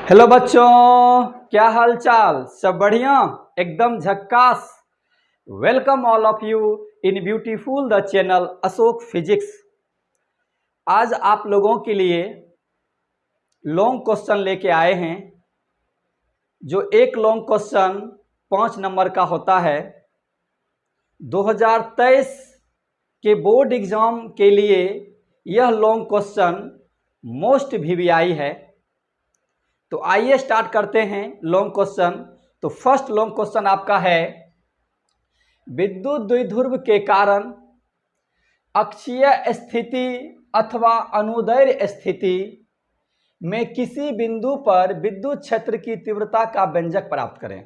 Hello बच्चों, क्या हाल चाल? सब बढ़िया, एकदम झक्कास। Welcome all of you in beautiful the channel Ashok physics. आज आप लोगों के लिए लॉन्ग क्वेश्चन लेके आए हैं। जो एक लॉन्ग क्वेश्चन 5 नंबर का होता है। 2023 के बोर्ड एग्जाम के लिए यह लॉन्ग क्वेश्चन मोस्ट वीवीआई है। तो आइए स्टार्ट करते हैं लॉन्ग क्वेश्चन। तो फर्स्ट लॉन्ग क्वेश्चन आपका है, विद्युत द्विध्रुव के कारण अक्षीय स्थिति अथवा अनुदैर्ध्य स्थिति में किसी बिंदु पर विद्युत क्षेत्र की तीव्रता का व्यंजक प्राप्त करें।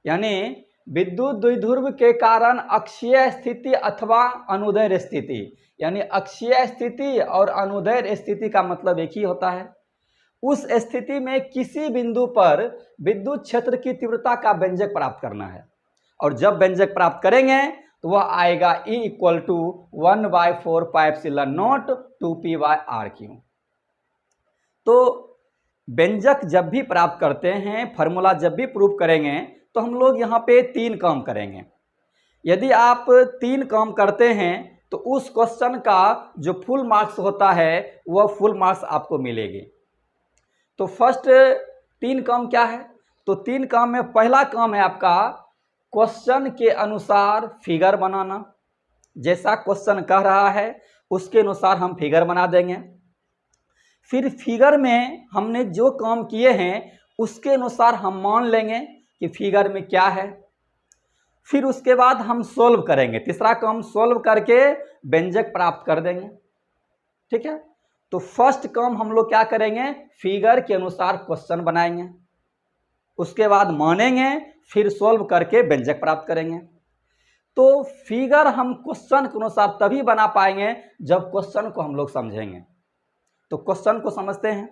यानी विद्युत द्विध्रुव के कारण अक्षीय स्थिति अथवा अनुदैर्ध्य स्थिति, यानी अक्षीय स्थिति और अनुदैर्ध्य स्थिति का मतलब एक ही होता है। उस स्थिति में किसी बिंदु पर विद्युत क्षेत्र की तीव्रता का व्यंजक प्राप्त करना है। और जब व्यंजक प्राप्त करेंगे तो वह आएगा E = 1/4πε0 2p/r³। तो व्यंजक जब भी प्राप्त करते हैं, फॉर्मूला जब भी प्रूव करेंगे, तो हम लोग यहाँ पे 3 काम करेंगे। यदि आप 3 काम करते हैं तो उस क्वेश्चन का जो फुल मार्क्स होता है वह फुल मार्क्स आपको मिलेगी। तो फर्स्ट 3 काम क्या है? तो 3 काम में पहला काम है आपका क्वेश्चन के अनुसार फिगर बनाना। जैसा क्वेश्चन कह रहा है उसके अनुसार हम फिगर बना देंगे। फिर फिगर में हमने जो काम किए हैं उसके अनुसार हम मान लेंगे कि फिगर में क्या है। फिर उसके बाद हम सोल्व करेंगे। तीसरा काम सोल्व करके व्यंजक प्राप्त कर देंगे। ठीक है। तो फर्स्ट काम हम लोग क्या करेंगे, फिगर के अनुसार क्वेश्चन बनाएंगे, उसके बाद मानेंगे, फिर सोल्व करके व्यंजक प्राप्त करेंगे। तो फिगर हम क्वेश्चन के अनुसार तभी बना पाएंगे जब क्वेश्चन को हम लोग समझेंगे। तो क्वेश्चन को समझते हैं।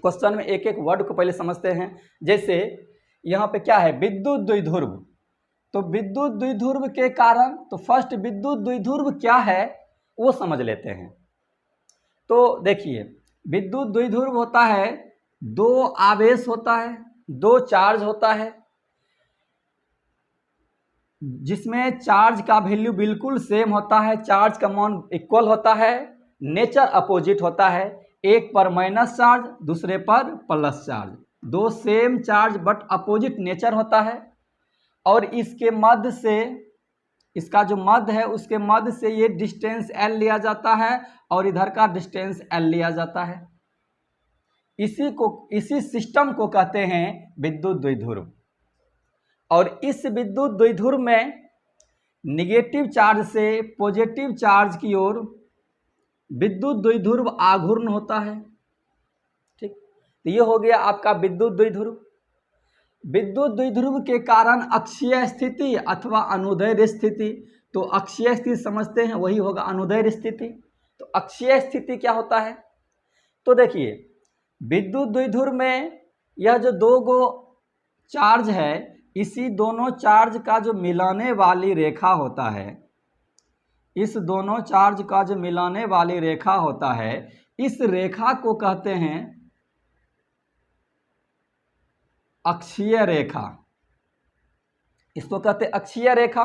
क्वेश्चन में एक एक वर्ड को पहले समझते हैं। जैसे यहाँ पे क्या है, विद्युत द्विध्रुव। तो विद्युत द्विध्रुव के कारण, तो फर्स्ट विद्युत द्विध्रुव क्या है वो समझ लेते हैं। तो देखिए, विद्युत द्विध्रुव होता है, 2 आवेश होता है, 2 चार्ज होता है, जिसमें चार्ज का वैल्यू बिल्कुल सेम होता है, चार्ज का मान इक्वल होता है, नेचर अपोजिट होता है। एक पर माइनस चार्ज, दूसरे पर plus charge, 2 same charge but opposite nature होता है। और इसके मध्य से, इसका जो मध्य है उसके मध्य से ये डिस्टेंस L लिया जाता है और इधर का डिस्टेंस L लिया जाता है। इसी सिस्टम को कहते हैं विद्युत द्विध्रुव। और इस विद्युत द्विध्रुव में निगेटिव चार्ज से पॉजिटिव चार्ज की ओर विद्युत द्विध्रुव आघूर्ण होता है। ठीक, तो ये हो गया आपका विद्युत द्विध्रुव। विद्युत द्विध्रुव के कारण अक्षीय स्थिति अथवा अनुदैर्ध्य स्थिति। तो अक्षीय स्थिति समझते हैं, वही होगा अनुदैर्ध्य स्थिति। तो अक्षीय स्थिति क्या होता है? तो देखिए, विद्युत द्विध्रुव में यह जो 2 गो चार्ज है, इसी दोनों चार्ज का जो मिलाने वाली रेखा होता है, इस दोनों चार्ज का जो मिलाने वाली रेखा होता है, इस रेखा को कहते हैं अक्षीय रेखा। इसको कहते हैं अक्षीय रेखा।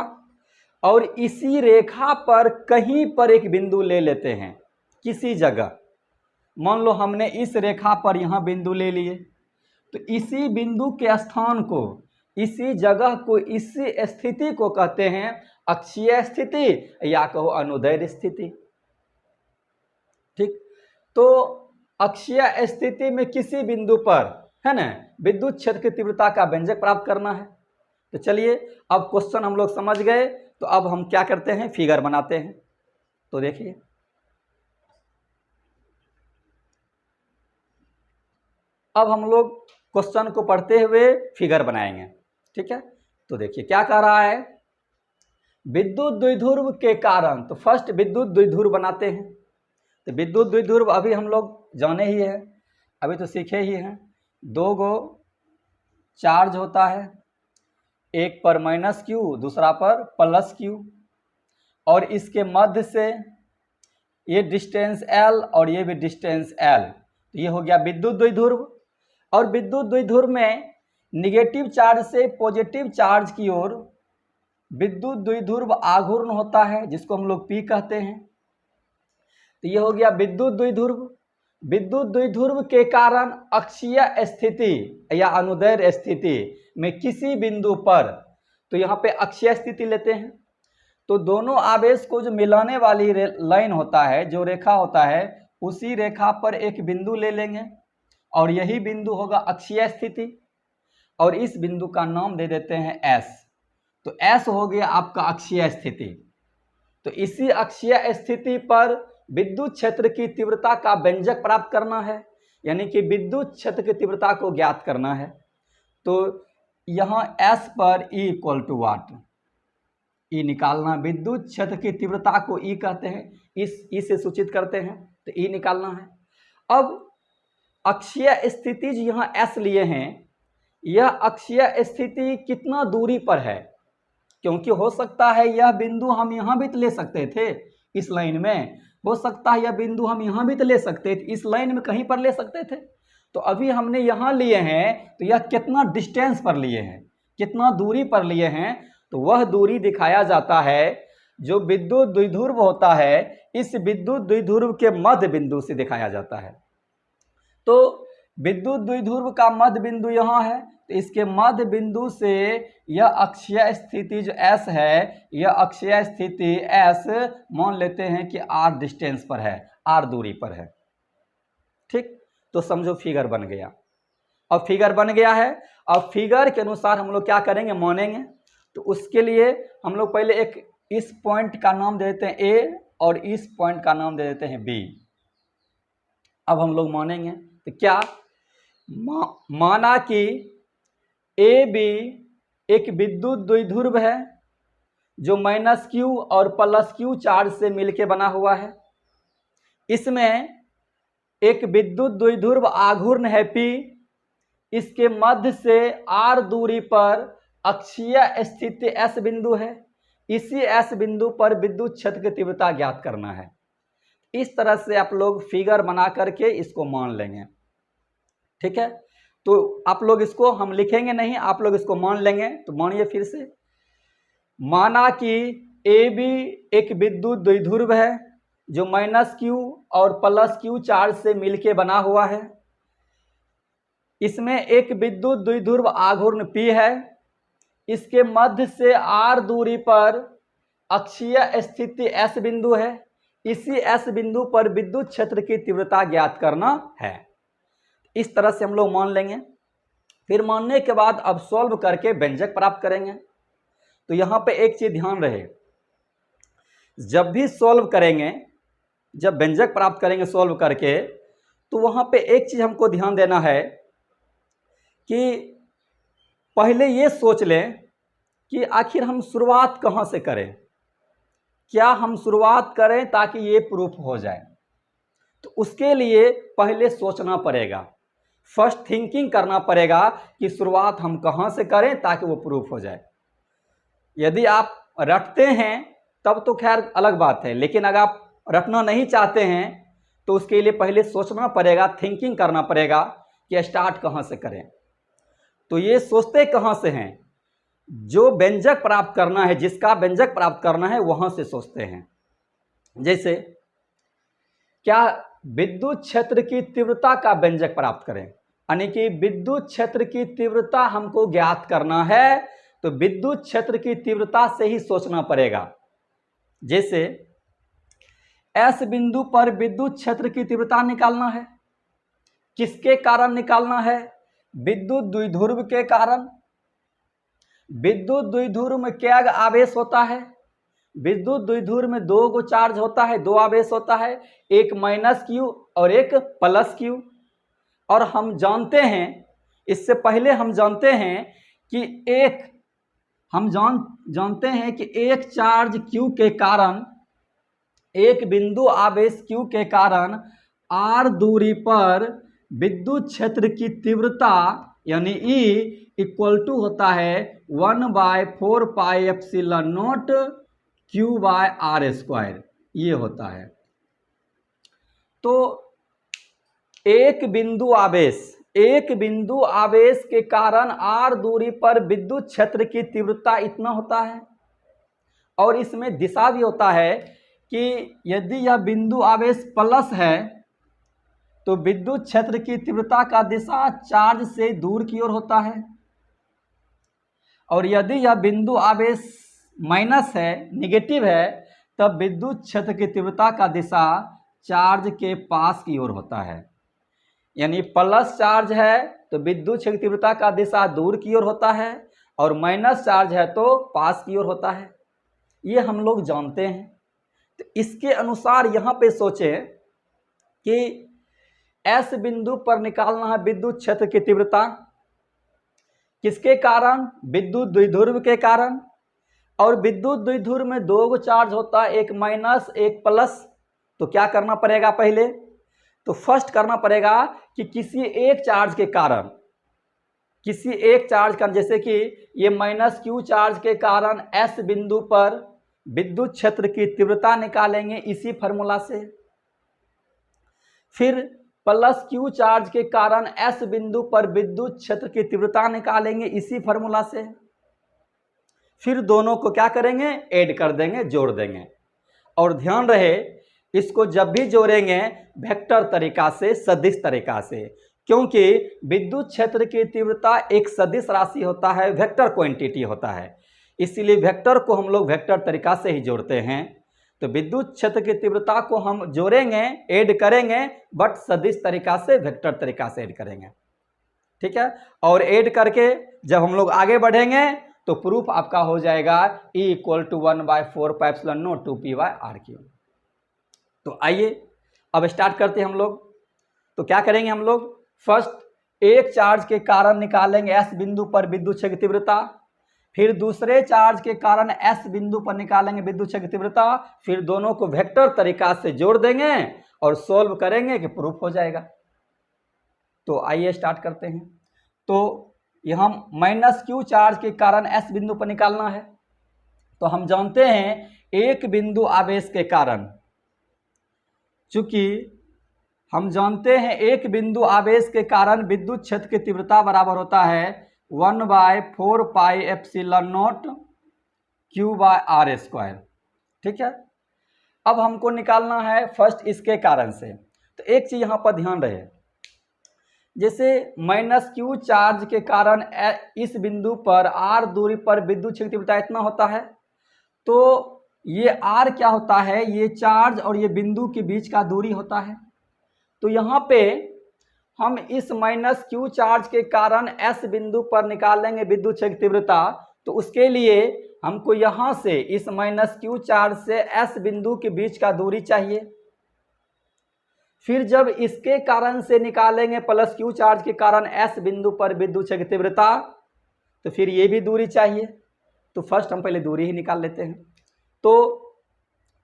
और इसी रेखा पर कहीं पर एक बिंदु ले लेते हैं, किसी जगह। मान लो हमने इस रेखा पर यहाँ बिंदु ले लिए, तो इसी बिंदु के स्थान को, इसी जगह को, इसी स्थिति को कहते हैं अक्षीय स्थिति या कहो अनुदैर्ध्य स्थिति। ठीक, तो अक्षीय स्थिति में किसी बिंदु पर, है ना, विद्युत क्षेत्र की तीव्रता का व्यंजक प्राप्त करना है। तो चलिए, अब क्वेश्चन हम लोग समझ गए, तो अब हम क्या करते हैं, फिगर बनाते हैं। तो देखिए, अब हम लोग क्वेश्चन को पढ़ते हुए फिगर बनाएंगे। ठीक है। तो देखिए क्या कह रहा है, विद्युत द्विध्रुव के कारण। तो फर्स्ट विद्युत द्विध्रुव बनाते हैं। तो विद्युत द्विध्रुव अभी हम लोग जाने ही हैं, अभी तो सीखे ही हैं। 2 गो चार्ज होता है, एक पर माइनस Q, दूसरा पर प्लस Q, और इसके मध्य से ये डिस्टेंस L और ये भी डिस्टेंस L। तो ये हो गया विद्युत द्विध्रुव। और विद्युत द्विध्रुव में निगेटिव चार्ज से पॉजिटिव चार्ज की ओर विद्युत द्विध्रुव आघूर्ण होता है, जिसको हम लोग P कहते हैं। तो ये हो गया विद्युत द्विध्रुव। विद्युत द्विध्रुव के कारण अक्षीय स्थिति या अनुदैर्ध्य स्थिति में किसी बिंदु पर, तो यहाँ पे अक्षीय स्थिति लेते हैं, तो दोनों आवेश को जो मिलाने वाली लाइन होता है, जो रेखा होता है, उसी रेखा पर एक बिंदु ले लेंगे और यही बिंदु होगा अक्षीय स्थिति, और इस बिंदु का नाम दे देते हैं S। तो S हो गया आपका अक्षीय स्थिति। तो इसी अक्षीय स्थिति पर विद्युत क्षेत्र की तीव्रता का व्यंजक प्राप्त करना है, यानी कि विद्युत क्षेत्र की तीव्रता को ज्ञात करना है। तो यहाँ S पर E equal to what, E निकालना। विद्युत क्षेत्र की तीव्रता को E कहते हैं, इस E से सूचित करते हैं, तो E निकालना है। अब अक्षीय स्थिति जो यहाँ S लिए हैं, यह अक्षीय स्थिति कितना दूरी पर है, क्योंकि हो सकता है यह बिंदु हम यहाँ भी तो ले सकते थे, इस लाइन में हो सकता है यह बिंदु हम यहाँ भी तो ले सकते थे, इस लाइन में कहीं पर ले सकते थे। तो अभी हमने यहाँ लिए हैं, तो यह कितना डिस्टेंस पर लिए हैं, कितना दूरी पर लिए हैं, तो वह दूरी दिखाया जाता है जो विद्युत द्विध्रुव होता है, इस विद्युत द्विध्रुव के मध्य बिंदु से दिखाया जाता है। तो विद्युत द्विध्रुव का मध्य बिंदु यहाँ है, तो इसके मध्य बिंदु से यह अक्षीय स्थिति जो S है, यह अक्षीय स्थिति S मान लेते हैं कि R डिस्टेंस पर है, R दूरी पर है। ठीक, तो समझो फिगर बन गया। अब फिगर बन गया है, अब फिगर के अनुसार हम लोग क्या करेंगे, मानेंगे। तो उसके लिए हम लोग पहले एक इस पॉइंट का नाम दे देते हैं A और इस पॉइंट का नाम दे देते हैं B। अब हम लोग मानेंगे, तो क्या माना कि AB एक विद्युत द्विध्रुव है जो -Q और +Q चार्ज से मिलके बना हुआ है। इसमें एक विद्युत द्विध्रुव आघूर्ण है P, इसके मध्य से R दूरी पर अक्षीय स्थिति S बिंदु है। इसी S बिंदु पर विद्युत क्षेत्र की तीव्रता ज्ञात करना है। इस तरह से आप लोग फिगर बना करके इसको मान लेंगे। ठीक है, तो आप लोग इसको हम लिखेंगे नहीं, आप लोग इसको मान लेंगे। तो मानिए फिर से, माना कि AB एक विद्युत द्विध्रुव है जो -Q और +Q चार्ज से मिलके बना हुआ है। इसमें एक विद्युत द्विध्रुव आघूर्ण P है, इसके मध्य से R दूरी पर अक्षीय स्थिति S बिंदु है। इसी S बिंदु पर विद्युत क्षेत्र की तीव्रता ज्ञात करना है। इस तरह से हम लोग मान लेंगे। फिर मानने के बाद अब सॉल्व करके व्यंजक प्राप्त करेंगे। तो यहाँ पे एक चीज ध्यान रहे, जब भी सॉल्व करेंगे, जब व्यंजक प्राप्त करेंगे सॉल्व करके, तो वहाँ पे एक चीज हमको ध्यान देना है कि पहले ये सोच लें कि आखिर हम शुरुआत कहाँ से करें, क्या हम शुरुआत करें ताकि ये प्रूफ हो जाए। तो उसके लिए पहले सोचना पड़ेगा, फर्स्ट थिंकिंग करना पड़ेगा कि शुरुआत हम कहाँ से करें ताकि वो प्रूफ हो जाए। यदि आप रटते हैं तब तो खैर अलग बात है, लेकिन अगर आप रटना नहीं चाहते हैं तो उसके लिए पहले सोचना पड़ेगा, थिंकिंग करना पड़ेगा कि स्टार्ट कहाँ से करें। तो ये सोचते कहाँ से हैं, जो व्यंजक प्राप्त करना है, जिसका व्यंजक प्राप्त करना है वहां से सोचते हैं। जैसे क्या विद्युत क्षेत्र की तीव्रता का व्यंजक प्राप्त करें, यानी कि विद्युत क्षेत्र की तीव्रता हमको ज्ञात करना है, तो विद्युत क्षेत्र की तीव्रता से ही सोचना पड़ेगा। जैसे S बिंदु पर विद्युत क्षेत्र की तीव्रता निकालना है, किसके कारण निकालना है, विद्युत द्विध्रुव के कारण। विद्युत द्विध्रुव में क्या आवेश होता है, विद्युत द्विध्रुव में दो गो चार्ज होता है, दो आवेश होता है, एक -Q और एक +Q। और हम जानते हैं, इससे पहले हम जानते हैं कि जानते हैं कि एक चार्ज Q के कारण, एक बिंदु आवेश Q के कारण R दूरी पर विद्युत क्षेत्र की तीव्रता यानी E इक्वल टू होता है 1/4πε0 Q/r², ये होता है। तो एक बिंदु आवेश एक बिंदु आवेश के कारण r दूरी पर विद्युत क्षेत्र की तीव्रता इतना होता है, और इसमें दिशा भी होता है कि यदि यह बिंदु आवेश प्लस है तो विद्युत क्षेत्र की तीव्रता का दिशा चार्ज से दूर की ओर होता है, और यदि यह बिंदु आवेश माइनस है, निगेटिव है, तब विद्युत क्षेत्र की तीव्रता का दिशा चार्ज के पास की ओर होता है। यानी प्लस चार्ज है तो विद्युत क्षेत्र की तीव्रता का दिशा दूर की ओर होता है, और माइनस चार्ज है तो पास की ओर होता है। ये हम लोग जानते हैं। तो इसके अनुसार यहाँ पे सोचें कि एस बिंदु पर निकालना है विद्युत क्षेत्र की तीव्रता, किसके कारण? विद्युत द्विध्रुव के कारण। और विद्युत द्विध्रुव में दो गो चार्ज होता है, एक माइनस एक प्लस। तो क्या करना पड़ेगा? पहले तो फर्स्ट करना पड़ेगा कि किसी एक चार्ज के कारण, किसी एक चार्ज का, जैसे कि ये माइनस क्यू चार्ज के कारण एस बिंदु पर विद्युत क्षेत्र की तीव्रता निकालेंगे इसी फार्मूला से। फिर प्लस क्यू चार्ज के कारण एस बिंदु पर विद्युत क्षेत्र की तीव्रता निकालेंगे इसी फार्मूला से। फिर दोनों को क्या करेंगे? ऐड कर देंगे, जोड़ देंगे। और ध्यान रहे, इसको जब भी जोड़ेंगे वेक्टर तरीका से, सदिश तरीका से, क्योंकि विद्युत क्षेत्र की तीव्रता एक सदिश राशि होता है, वेक्टर क्वांटिटी होता है, इसीलिए वेक्टर को हम लोग वेक्टर तरीका से ही जोड़ते हैं। तो विद्युत क्षेत्र की तीव्रता को हम जोड़ेंगे, ऐड करेंगे, बट सदिश तरीका से, वेक्टर तरीका से ऐड करेंगे। ठीक है। और ऐड करके जब हम लोग आगे बढ़ेंगे तो प्रूफ आपका हो जाएगा E = 1/4πε0 2p/r³। तो आइए अब स्टार्ट करते हैं हम लोग। तो क्या करेंगे हम लोग? फर्स्ट एक चार्ज के कारण निकालेंगे एस बिंदु पर विद्युत क्षेत्र की तीव्रता, फिर दूसरे चार्ज के कारण एस बिंदु पर निकालेंगे विद्युत क्षेत्र की तीव्रता, फिर दोनों को वेक्टर तरीका से जोड़ देंगे और सोल्व करेंगे कि प्रूफ हो जाएगा। तो आइए स्टार्ट करते हैं। तो यहाँ माइनस क्यू चार्ज के कारण एस बिंदु पर निकालना है। तो हम जानते हैं एक बिंदु आवेश के कारण, चूंकि हम जानते हैं एक बिंदु आवेश के कारण विद्युत क्षेत्र की तीव्रता बराबर होता है 1/4πε0 q/r²। ठीक है। अब हमको निकालना है फर्स्ट इसके कारण से। तो एक चीज यहां पर ध्यान रहे, जैसे माइनस क्यू चार्ज के कारण इस बिंदु पर r दूरी पर विद्युत क्षेत्र की तीव्रता इतना होता है, तो ये r क्या होता है? ये चार्ज और ये बिंदु के बीच का दूरी होता है। तो यहाँ पे हम इस माइनस क्यू चार्ज के कारण S बिंदु पर निकालेंगे विद्युत क्षेत्र की तीव्रता। तो उसके लिए हमको यहाँ से इस माइनस क्यू चार्ज से S बिंदु के बीच का दूरी चाहिए। फिर जब इसके कारण से निकालेंगे प्लस क्यू चार्ज के कारण S बिंदु पर विद्युत क्षेत्र की तीव्रता, तो फिर ये भी दूरी चाहिए। तो फर्स्ट हम पहले दूरी ही निकाल लेते हैं। तो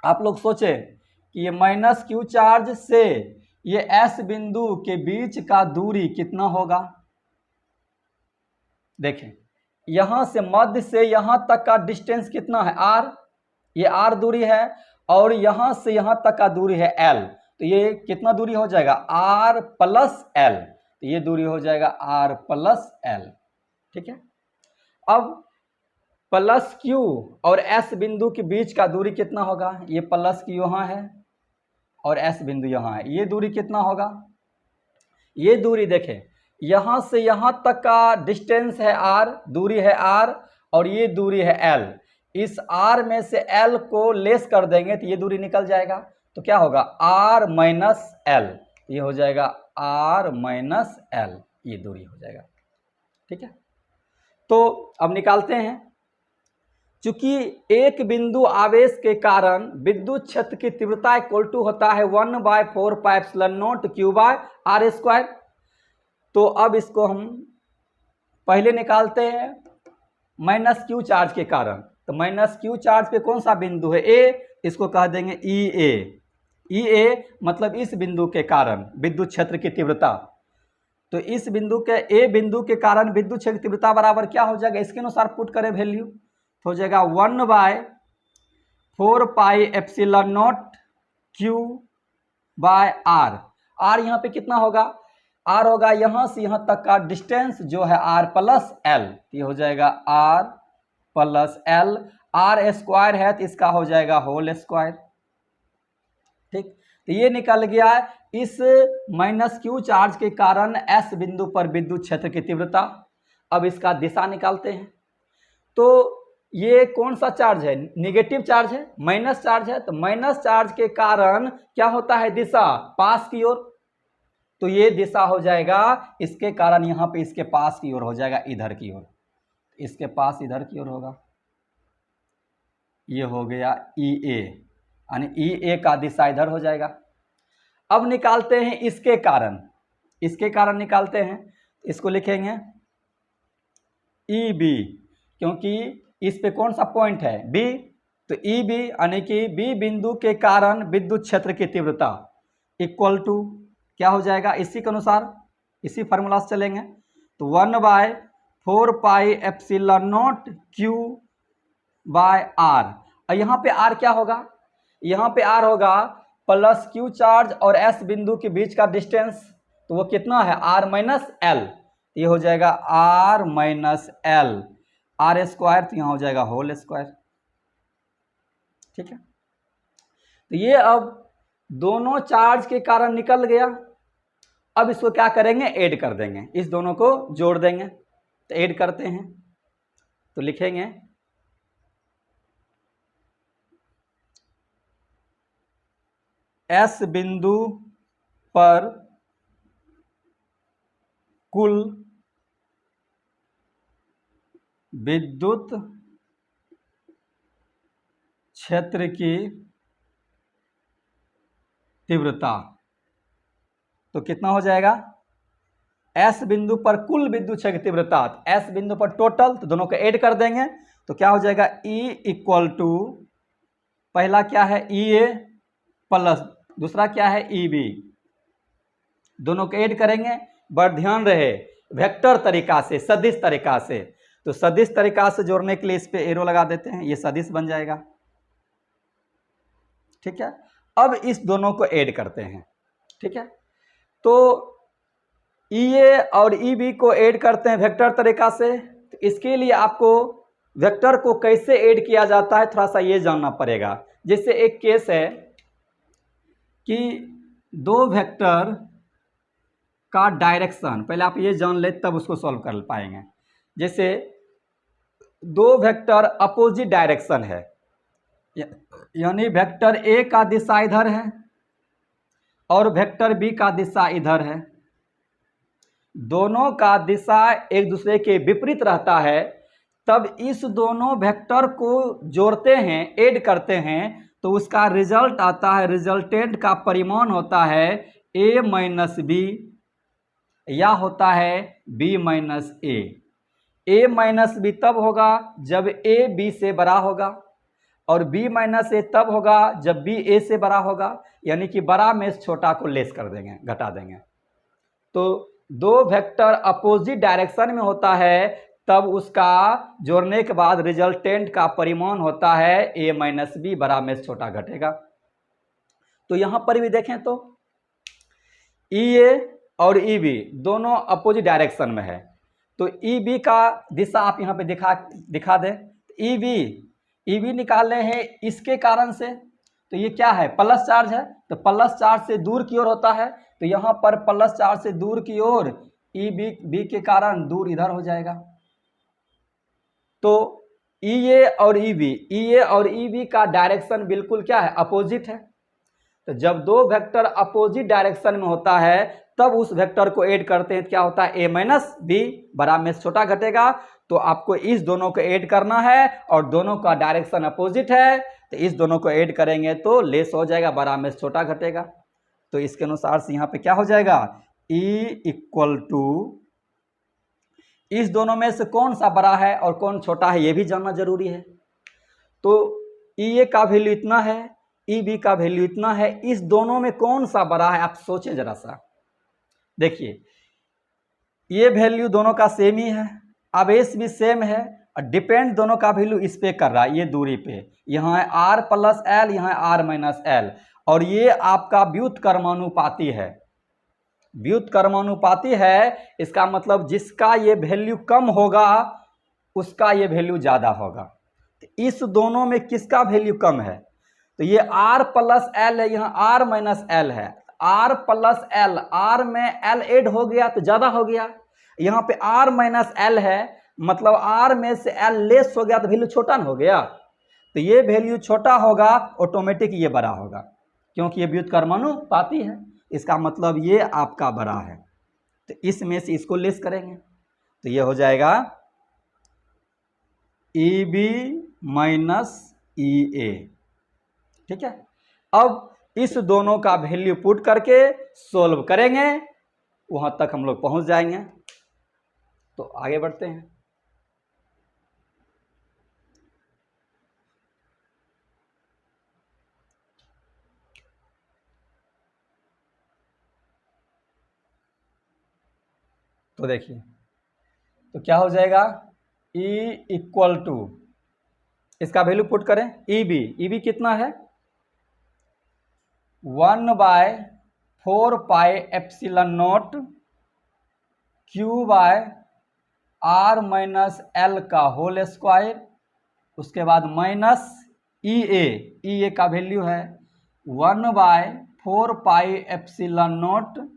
आप लोग सोचें कि ये माइनस क्यू चार्ज से ये S बिंदु के बीच का दूरी कितना होगा? देखें, यहां से मध्य से यहां तक का डिस्टेंस कितना है? r। ये r दूरी है, और यहां से यहां तक का दूरी है l। तो ये कितना दूरी हो जाएगा? r + l। तो ये दूरी हो जाएगा r + l। ठीक है। अब प्लस क्यू और S बिंदु के बीच का दूरी कितना होगा? ये प्लस क्यू यहाँ है और S बिंदु यहाँ है, ये दूरी कितना होगा? ये दूरी देखें, यहाँ से यहाँ तक का डिस्टेंस है r, दूरी है r, और ये दूरी है l। इस r में से l को लेस कर देंगे तो ये दूरी निकल जाएगा। तो क्या होगा? r - l। ये हो जाएगा r - l, ये दूरी हो जाएगा। ठीक है। तो अब निकालते हैं। चूंकि एक बिंदु आवेश के कारण विद्युत क्षेत्र की तीव्रता इक्वल टू होता है 1/4πε0 q/r²। तो अब इसको हम पहले निकालते हैं माइनस क्यू चार्ज के कारण। तो माइनस क्यू चार्ज पे कौन सा बिंदु है? ए। इसको कह देंगे EA मतलब इस बिंदु के कारण विद्युत क्षेत्र की तीव्रता। तो इस बिंदु के ए बिंदु के कारण विद्युत क्षेत्र की तीव्रता बराबर क्या हो जाएगा? इसके अनुसार पुट करें वैल्यू, तो हो जाएगा 1/4πε0 q/r। r यहाँ पे कितना होगा? आर होगा यहाँ से यहाँ तक का डिस्टेंस जो है आर प्लस एल, ये हो जाएगा R plus L. R square है तो इसका हो जाएगा होल स्क्वायर। ठीक, तो ये निकल गया इस माइनस क्यू चार्ज के कारण एस बिंदु पर विद्युत क्षेत्र की तीव्रता। अब इसका दिशा निकालते हैं। तो ये कौन सा चार्ज है? निगेटिव चार्ज है, माइनस चार्ज है। तो माइनस चार्ज के कारण क्या होता है? दिशा पास की ओर। तो ये दिशा हो जाएगा इसके कारण यहाँ पे इसके पास की ओर हो जाएगा, इधर की ओर। इसके पास इधर की ओर होगा, ये हो गया ई ए, यानी ई ए का दिशा इधर हो जाएगा। अब निकालते हैं इसके कारण, इसके कारण निकालते हैं। इसको लिखेंगे ई बी, क्योंकि इस पे कौन सा पॉइंट है? बी। तो ई बी यानी कि बी बिंदु के कारण विद्युत क्षेत्र की तीव्रता इक्वल टू क्या हो जाएगा? इसी के अनुसार इसी फार्मूला से चलेंगे। तो 1/4 pi epsilon naught Q by R. और यहाँ पे आर क्या होगा? यहाँ पे आर होगा प्लस क्यू चार्ज और एस बिंदु के बीच का डिस्टेंस। तो वो कितना है? R minus L. ये हो जाएगा R minus L, R square, तो यहाँ हो जाएगा होल स्क्वायर। ठीक है, तो ये अब दोनों चार्ज के कारण निकल गया। अब इसको क्या करेंगे? ऐड कर देंगे, इस दोनों को जोड़ देंगे। तो ऐड करते हैं, तो लिखेंगे एस बिंदु पर कुल विद्युत क्षेत्र की तीव्रता। तो कितना हो जाएगा? एस बिंदु पर कुल विद्युत क्षेत्र की तीव्रता, एस बिंदु पर टोटल, तो दोनों को ऐड कर देंगे। तो क्या हो जाएगा? E इक्वल टू पहला क्या है? ई ए प्लस दूसरा क्या है? E B. दोनों को ऐड करेंगे, बट ध्यान रहे वेक्टर तरीका से, सदिश तरीका से। तो सदिश तरीका से जोड़ने के लिए इस पे एरो लगा देते हैं, ये सदिश बन जाएगा। ठीक है, अब इस दोनों को ऐड करते हैं। ठीक है, तो ई ए और ई बी को ऐड करते हैं वेक्टर तरीका से। तो इसके लिए आपको वेक्टर को कैसे ऐड किया जाता है थोड़ा सा ये जानना पड़ेगा। जैसे एक केस है कि दो वेक्टर का डायरेक्शन, पहले आप ये जान ले तब उसको सॉल्व कर पाएंगे। जैसे दो वेक्टर अपोजिट डायरेक्शन है, यानी वेक्टर ए का दिशा इधर है और वेक्टर बी का दिशा इधर है। दोनों का दिशा एक दूसरे के विपरीत रहता है। तब इस दोनों वेक्टर को जोड़ते हैं, ऐड करते हैं, तो उसका रिजल्ट आता है, रिजल्टेंट का परिमाण होता है a माइनस बी या होता है b minus A. a minus B तब होगा जब a b से बड़ा होगा और b माइनस ए तब होगा जब b a से बड़ा होगा, यानी कि बड़ा में छोटा को लेस कर देंगे, घटा देंगे। तो दो वेक्टर अपोजिट डायरेक्शन में होता है तब उसका जोड़ने के बाद रिजल्टेंट का परिमाण होता है a माइनस बी, बड़ा में छोटा घटेगा। तो यहां पर भी देखें तो ई ए और ई बी दोनों अपोजिट डायरेक्शन में है। तो ई बी का दिशा आप यहाँ पे दिखा दें। ई बी निकालने हैं इसके कारण से, तो ये क्या है? प्लस चार्ज है, तो प्लस चार्ज से दूर की ओर होता है। तो यहाँ पर प्लस चार्ज से दूर की ओर ई बी के कारण दूर इधर हो जाएगा। तो ई ए और ई बी का डायरेक्शन बिल्कुल क्या है? अपोजिट है। तो जब दो वेक्टर अपोजिट डायरेक्शन में होता है तब उस वेक्टर को ऐड करते हैं, क्या होता है? a माइनस बी, बड़ा में छोटा घटेगा। तो आपको इस दोनों को ऐड करना है और दोनों का डायरेक्शन अपोजिट है, तो इस दोनों को ऐड करेंगे तो लेस हो जाएगा, बड़ा में छोटा घटेगा। तो इसके अनुसार से यहाँ पे क्या हो जाएगा? E इक्वल टू, इस दोनों में से कौन सा बड़ा है और कौन छोटा है ये भी जानना जरूरी है। तो ई ए का वैल्यू इतना है, ई बी का वैल्यू इतना है, इस दोनों में कौन सा बड़ा है? आप सोचें जरा सा। देखिए ये वैल्यू दोनों का सेम ही है, आवेश भी सेम है और डिपेंड दोनों का वैल्यू इस पे कर रहा है, ये दूरी पे। यहाँ है आर प्लस एल, यहाँ है आर माइनस एल, और ये आपका व्युत्क्रमानुपाती है। व्युत्क्रमानुपाती है, इसका मतलब जिसका ये वैल्यू कम होगा उसका ये वैल्यू ज़्यादा होगा। तो इस दोनों में किसका वैल्यू कम है? तो ये R प्लस एल है, यहाँ R माइनस एल है। R प्लस एल, R में L ऐड हो गया तो ज़्यादा हो गया। यहाँ पे R माइनस एल है, मतलब R में से L लेस हो गया तो वैल्यू छोटा ना हो गया। तो ये वैल्यू छोटा होगा, ऑटोमेटिक ये बड़ा होगा, क्योंकि ये व्युत्क्रमानुपाती है। इसका मतलब ये आपका बड़ा है, तो इसमें से इसको लेस करेंगे तो ये हो जाएगा EB माइनस EA। ठीक है, अब इस दोनों का वैल्यू पुट करके सोल्व करेंगे, वहां तक हम लोग पहुंच जाएंगे। तो आगे बढ़ते हैं। तो देखिए, तो क्या हो जाएगा, E इक्वल टू, इसका वैल्यू पुट करें, EB कितना है, 1/4πε0 Q by R minus L का होल स्क्वायर, उसके बाद माइनस EA का वैल्यू है 1/4πε0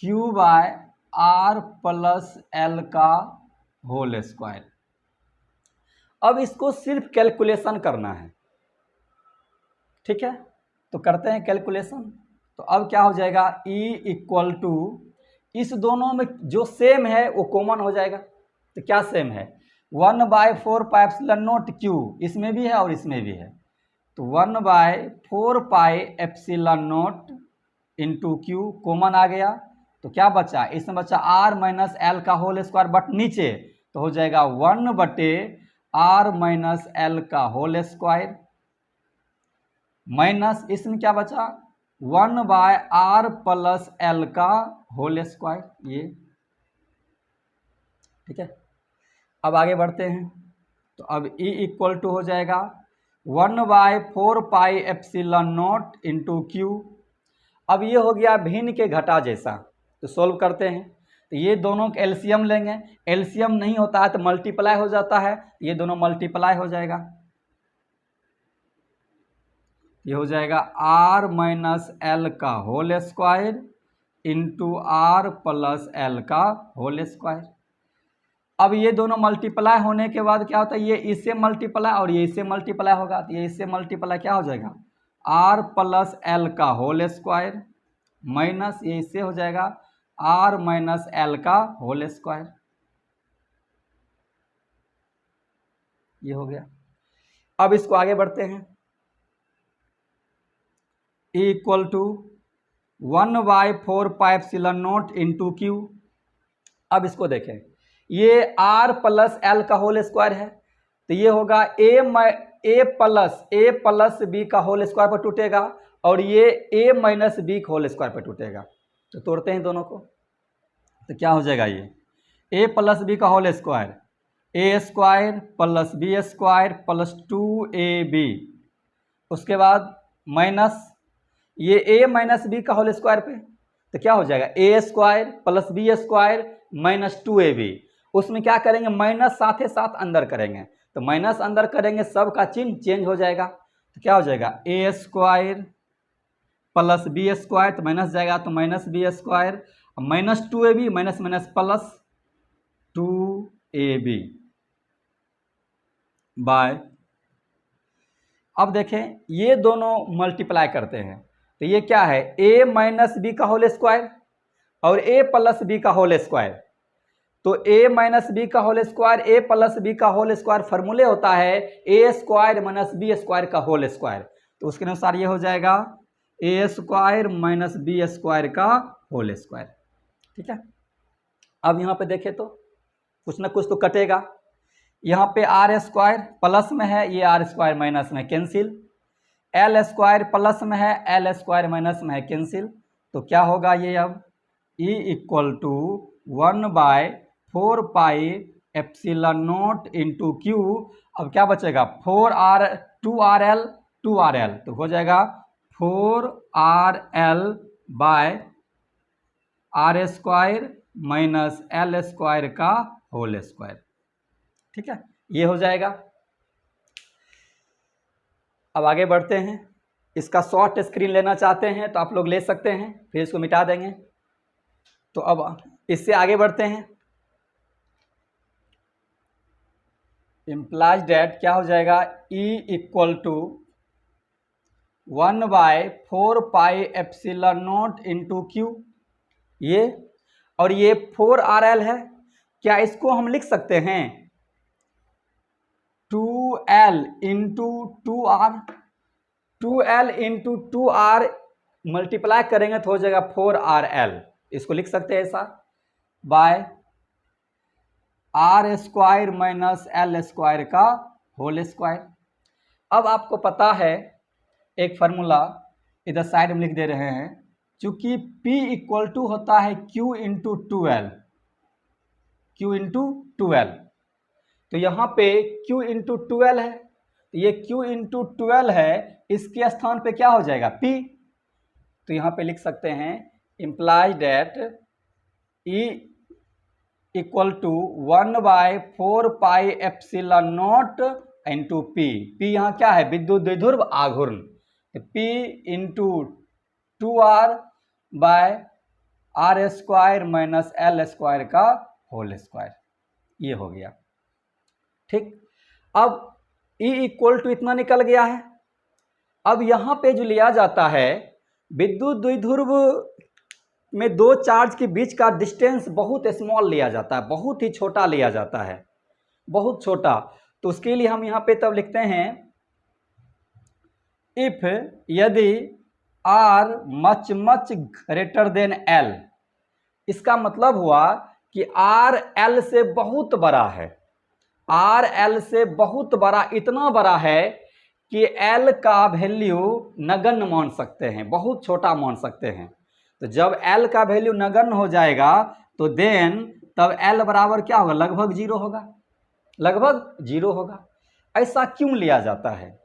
Q by R plus L का होल स्क्वायर। अब इसको सिर्फ कैलकुलेशन करना है, ठीक है, तो करते हैं कैलकुलेशन। तो अब क्या हो जाएगा, E इक्वल टू, इस दोनों में जो सेम है वो कॉमन हो जाएगा। तो क्या सेम है, 1/4πε0 Q, इसमें भी है और इसमें भी है, तो 1/4πε0 इंटू Q कॉमन आ गया। तो क्या बचा, इसमें बचा R माइनस एल का होल स्क्वायर, बट नीचे तो हो जाएगा 1/R माइनस एल का होल स्क्वायर, माइनस इसमें क्या बचा 1/R प्लस एल का होल स्क्वायर, ये ठीक है। अब आगे बढ़ते हैं, तो अब E इक्वल टू हो जाएगा 1/4πε0 इंटू Q। अब ये हो गया भिन्न के घटा जैसा, तो सोल्व करते हैं। तो ये दोनों का एलसीएम लेंगे, एलसीएम नहीं होता है तो मल्टीप्लाई हो जाता है, ये दोनों मल्टीप्लाई हो जाएगा, ये हो जाएगा R माइनस एल का whole square into R plus L का होल स्क्वायर। अब ये दोनों मल्टीप्लाई होने के बाद क्या होता है, ये इससे मल्टीप्लाई और ये इससे मल्टीप्लाई होगा, तो ये इससे मल्टीप्लाई क्या हो जाएगा, R प्लस एल का होल स्क्वायर माइनस ये इससे हो जाएगा R माइनस एल का होल स्क्वायर, ये हो गया। अब इसको आगे बढ़ते हैं, E equal to 1/4πε0 into Q। अब इसको देखें, ये R प्लस एल का होल स्क्वायर है, तो ये होगा ए प्लस बी का होल स्क्वायर पर टूटेगा, और ये A माइनस बी का होल स्क्वायर पर टूटेगा। तो तोड़ते हैं दोनों को, तो क्या हो जाएगा, ये A प्लस बी का whole square, A square plus B square plus 2AB, उसके बाद माइनस ये A माइनस बी का होल स्क्वायर पे, तो क्या हो जाएगा A square plus B square minus 2AB। उसमें क्या करेंगे, माइनस साथ ही साथ अंदर करेंगे, तो माइनस अंदर करेंगे सब का चिन्ह चेंज हो जाएगा, तो क्या हो जाएगा A square plus B square, तो माइनस जाएगा तो minus B square minus 2AB, minus minus plus 2AB by. अब देखें ये दोनों मल्टीप्लाई करते हैं, तो ये क्या है A माइनस बी का होल स्क्वायर और A प्लस बी का होल स्क्वायर। तो A माइनस बी का whole square, A plus B का होल स्क्वायर फॉर्मूले होता है A square minus B square का होल स्क्वायर, तो उसके अनुसार ये हो जाएगा A square minus B square का होल स्क्वायर, ठीक है। अब यहाँ पे देखें तो कुछ ना कुछ तो कटेगा, यहाँ पे R स्क्वायर प्लस में है, ये R स्क्वायर माइनस में कैंसिल, L स्क्वायर प्लस में है, L स्क्वायर माइनस में है कैंसिल, तो क्या होगा ये, अब E equal to 1/4πε0 into Q। अब क्या बचेगा 2RL, तो हो जाएगा 4RL by R square minus L square का होल स्क्वायर। ठीक है, ये हो जाएगा। अब आगे बढ़ते हैं। इसका शॉर्ट स्क्रीन लेना चाहते हैं तो आप लोग ले सकते हैं, फिर इसको मिटा देंगे। तो अब इससे आगे बढ़ते हैं। इम्प्लाइज डेट क्या हो जाएगा, E equal to 1/4πε0 into Q, ये और ये 4RL है। क्या इसको हम लिख सकते हैं 2L into 2R, 2L into 2R multiply करेंगे तो हो जाएगा 4RL। इसको लिख सकते हैं ऐसा, by R square minus L square का होल स्क्वायर। अब आपको पता है एक फार्मूला इधर साइड में लिख दे रहे हैं, चूंकि P इक्वल टू होता है Q into 2L, Q into 2L, तो यहाँ पे Q इंटू 2L है, तो ये Q इंटू 2L है, इसके स्थान पे क्या हो जाएगा P। तो यहाँ पे लिख सकते हैं implies that E equal to 1/4πε0 into P। P यहाँ क्या है, विद्युत द्विध्रुव आघूर्ण, तो P into 2R by R square minus L square का होल स्क्वायर, ये हो गया। ठीक, अब E इक्वल टू इतना निकल गया है। अब यहाँ पे जो लिया जाता है विद्युत द्विध्रुव में दो चार्ज के बीच का डिस्टेंस बहुत स्मॉल लिया जाता है, बहुत ही छोटा लिया जाता है, बहुत छोटा। तो उसके लिए हम यहाँ पे तब लिखते हैं इफ यदि R much much greater than L, इसका मतलब हुआ कि R L से बहुत बड़ा है, R L से बहुत बड़ा, इतना बड़ा है कि L का वैल्यू नगण्य मान सकते हैं, बहुत छोटा मान सकते हैं। तो जब L का वैल्यू नगण्य हो जाएगा तो देन तब L बराबर क्या होगा, लगभग जीरो होगा, लगभग जीरो होगा। ऐसा क्यों लिया जाता है,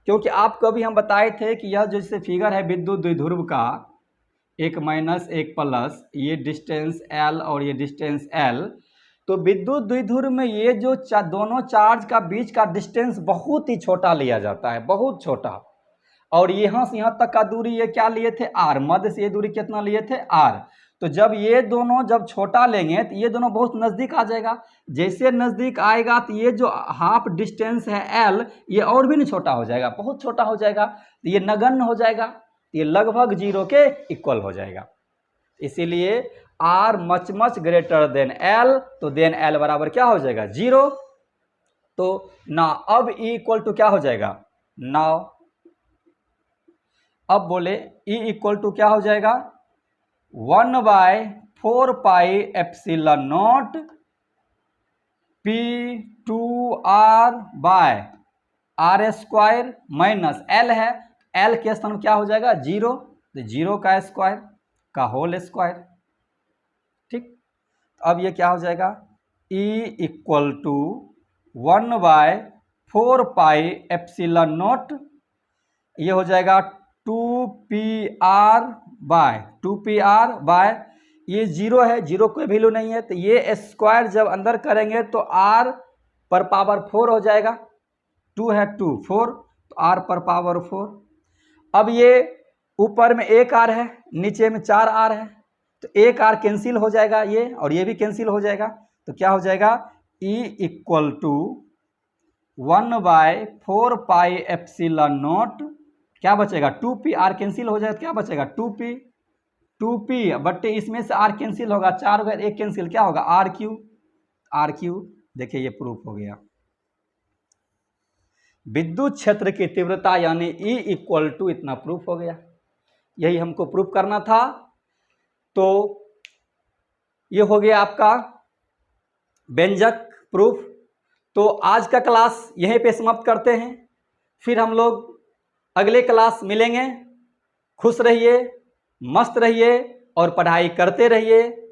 क्योंकि आपको अभी हम बताए थे कि यह जैसे फिगर है विद्युत द्विध्रुव का, एक माइनस एक प्लस, ये डिस्टेंस L और ये डिस्टेंस L, तो विद्युत द्विध्रुव में ये जो दोनों चार्ज का बीच का डिस्टेंस बहुत ही छोटा लिया जाता है, बहुत छोटा। और यहाँ से यहाँ तक का दूरी ये क्या लिए थे R, मध्य से ये दूरी कितना लिए थे R। तो जब ये दोनों जब छोटा लेंगे तो ये दोनों बहुत नज़दीक आ जाएगा, जैसे नज़दीक आएगा तो ये जो हाफ डिस्टेंस है L, ये और भी नहीं छोटा हो जाएगा, बहुत छोटा हो जाएगा, तो ये नगण्य हो जाएगा, ये लगभग जीरो के इक्वल हो जाएगा। इसीलिए R much much greater than L, तो देन L बराबर क्या हो जाएगा, जीरो। तो ना अब E इक्वल टू क्या हो जाएगा, नाउ अब बोले E इक्वल टू क्या हो जाएगा, 1/4πε0 P2R by R square minus L है, L के स्थान क्या हो जाएगा जीरो, तो जीरो का स्क्वायर का होल स्क्वायर। ठीक, अब ये क्या हो जाएगा, E इक्वल टू 1/4πε0, ये हो जाएगा 2PR बाय ये जीरो है, जीरो कोई वैल्यू नहीं है, तो ये स्क्वायर जब अंदर करेंगे तो R पर पावर 4 हो जाएगा, 2 है 2 4, तो R पर पावर 4। अब ये ऊपर में एक R है, नीचे में 4R है, तो एक R कैंसिल हो जाएगा, ये और ये भी कैंसिल हो जाएगा, तो क्या हो जाएगा E इक्वल टू 1/4πε0, क्या बचेगा 2P, R कैंसिल हो जाएगा, क्या बचेगा 2P बट्टे इसमें से R कैंसिल होगा, 4 हो गया, एक कैंसिल, क्या होगा RQ। देखिए ये प्रूफ हो गया। विद्युत क्षेत्र की तीव्रता यानी E इक्वल टू इतना प्रूफ हो गया, यही हमको प्रूफ करना था। तो ये हो गया आपका व्यंजक प्रूफ। तो आज का क्लास यहीं पे समाप्त करते हैं, फिर हम लोग अगले क्लास मिलेंगे। खुश रहिए, मस्त रहिए और पढ़ाई करते रहिए।